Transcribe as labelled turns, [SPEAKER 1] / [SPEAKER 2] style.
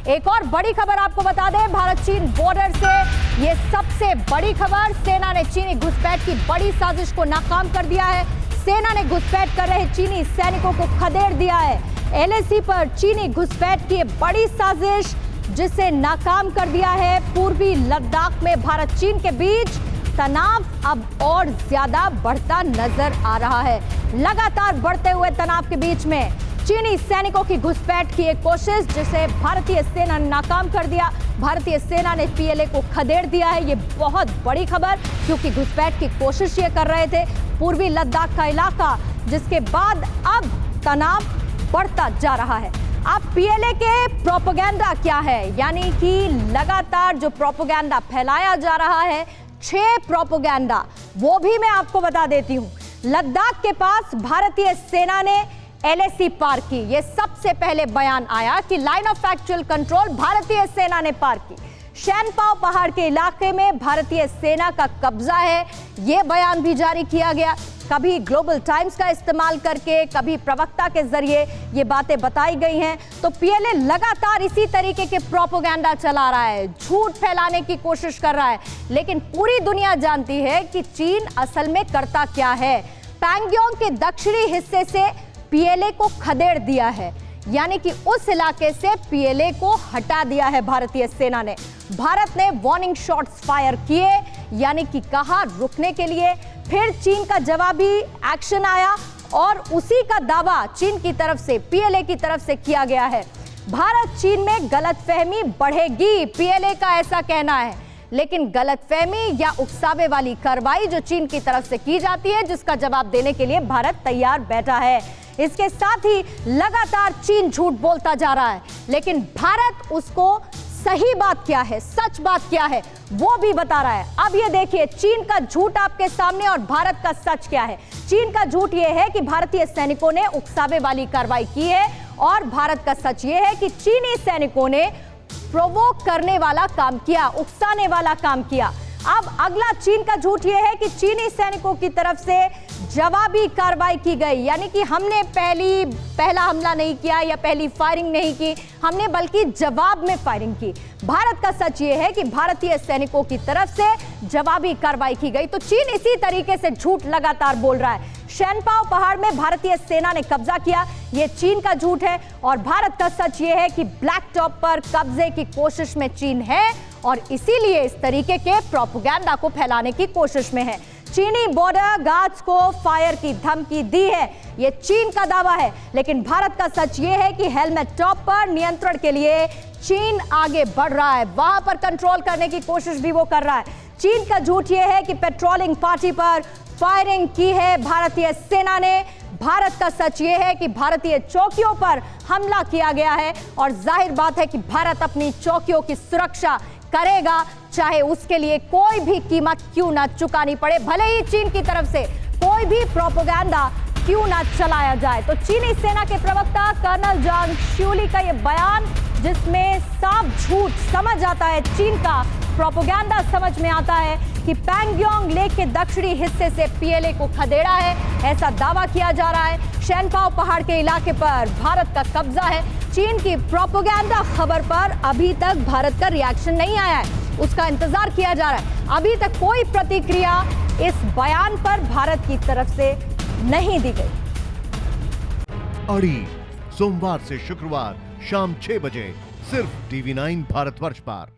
[SPEAKER 1] एक और बड़ी खबर आपको बता दें, भारत चीन बॉर्डर से ये सबसे बड़ी खबर। सेना ने चीनी घुसपैठ की बड़ी साजिश को नाकाम कर दिया है। सेना ने घुसपैठ कर रहे चीनी सैनिकों को खदेड़ दिया है। एलएसी पर चीनी घुसपैठ की बड़ी साजिश जिसे नाकाम कर दिया है। पूर्वी लद्दाख में भारत चीन के बीच तनाव अब और ज्यादा बढ़ता नजर आ रहा है। लगातार बढ़ते हुए तनाव के बीच में चीनी सैनिकों की घुसपैठ की एक कोशिश जिसे भारतीय सेना ने नाकाम कर दिया। भारतीय सेना ने पीएलए को खदेड़ दिया है। ये बहुत बड़ी खबर, क्योंकि घुसपैठ की कोशिश ये कर रहे थे पूर्वी लद्दाख का इलाका, जिसके बाद अब तनाव बढ़ता जा रहा है। अब पीएलए के प्रोपेगेंडा क्या है, यानी कि लगातार जो प्रोपेगेंडा फैलाया जा रहा है, 6 प्रोपेगेंडा, वो भी मैं आपको बता देती हूं। लद्दाख के पास भारतीय सेना ने एलएसी पार की। यह सबसे पहले बयान आया कि लाइन ऑफ एक्चुअल कंट्रोल भारतीय सेना ने पार की। शैनपाओ पहाड़ के इलाके में भारतीय सेना का कब्जा है, यह बयान भी जारी किया गया। कभी ग्लोबल टाइम्स का इस्तेमाल करके, कभी प्रवक्ता के जरिए ये बातें बताई गई हैं। तो पीएलए लगातार इसी तरीके के प्रोपेगेंडा चला रहा है, झूठ फैलाने की कोशिश कर रहा है। लेकिन पूरी दुनिया जानती है कि चीन असल में करता क्या है। पैंगोंग के दक्षिणी हिस्से से पीएलए को खदेड़ दिया है, यानी कि उस इलाके से पीएलए को हटा दिया है भारतीय सेना ने। भारत ने वार्निंग शॉट्स फायर किए, यानी कि कहा रुकने के लिए। फिर चीन का जवाबी एक्शन आया और उसी का दावा चीन की तरफ से, पीएलए की तरफ से किया गया है। भारत चीन में गलतफहमी बढ़ेगी, पीएलए का ऐसा कहना है। लेकिन गलतफहमी या उकसावे वाली कार्रवाई जो चीन की तरफ से की जाती है, जिसका जवाब देने के लिए भारत तैयार बैठा है। इसके साथ ही लगातार चीन झूठ बोलता जा रहा है, लेकिन भारत उसको सही बात क्या है, सच बात क्या है, वो भी बता रहा है। अब ये देखिए, चीन का झूठ आपके सामने और भारत का सच क्या है। चीन का झूठ ये है कि भारतीय सैनिकों ने उकसावे वाली कार्रवाई की है, और भारत का सच ये है कि चीनी सैनिकों ने प्रोवोक करने वाला काम किया, उकसाने वाला काम किया। अब अगला चीन का झूठ यह है कि चीनी सैनिकों की तरफ से जवाबी कार्रवाई की गई, यानी कि हमने पहला हमला नहीं किया या पहली फायरिंग नहीं की, हमने बल्कि जवाब में फायरिंग की। भारत का सच ये है कि भारतीय सैनिकों की तरफ से जवाबी कार्रवाई की गई। तो चीन इसी तरीके से झूठ लगातार बोल रहा है। शैनपाओ पहाड़ में भारतीय सेना ने कब्जा किया, यह चीन का झूठ है। और भारत का सच ये है कि ब्लैक टॉप पर कब्जे की कोशिश में चीन है, और इसीलिए इस तरीके के प्रोपेगेंडा को फैलाने की कोशिश में है। चीनी बॉर्डर गार्ड्स को फायर की धमकी दी है, यह चीन का दावा है। लेकिन भारत का सच यह है कि हेलमेट टॉप पर नियंत्रण के लिए चीन आगे बढ़ रहा है, वहां पर कंट्रोल करने की कोशिश भी वो कर रहा है। चीन का झूठ यह है कि पेट्रोलिंग पार्टी पर फायरिंग की है भारतीय सेना ने। भारत का सच ये है कि भारतीय चौकियों पर हमला किया गया है, और जाहिर बात है कि भारत अपनी चौकियों की सुरक्षा करेगा, चाहे उसके लिए कोई भी कीमत क्यों ना चुकानी पड़े, भले ही चीन की तरफ से कोई भी प्रोपेगेंडा क्यों ना चलाया जाए। तो चीनी सेना के प्रवक्ता कर्नल जांग श्यूली का यह बयान, जिसमें साफ झूठ समझ आता है, चीन का प्रोपेगेंडा समझ में आता है कि पैंगोंग लेक के दक्षिणी हिस्से से पीएलए को खदेड़ा है, ऐसा दावा किया जा रहा है। शैनपाओ पहाड़ के इलाके पर भारत का कब्जा है। चीन की प्रोपेगेंडा खबर पर अभी तक भारत का रिएक्शन नहीं आया है, उसका इंतजार किया जा रहा है। अभी तक कोई प्रतिक्रिया इस बयान पर भारत की तरफ से नहीं दी गई।
[SPEAKER 2] अड़ी सोमवार से शुक्रवार शाम 6 बजे सिर्फ TV9 भारतवर्ष पर।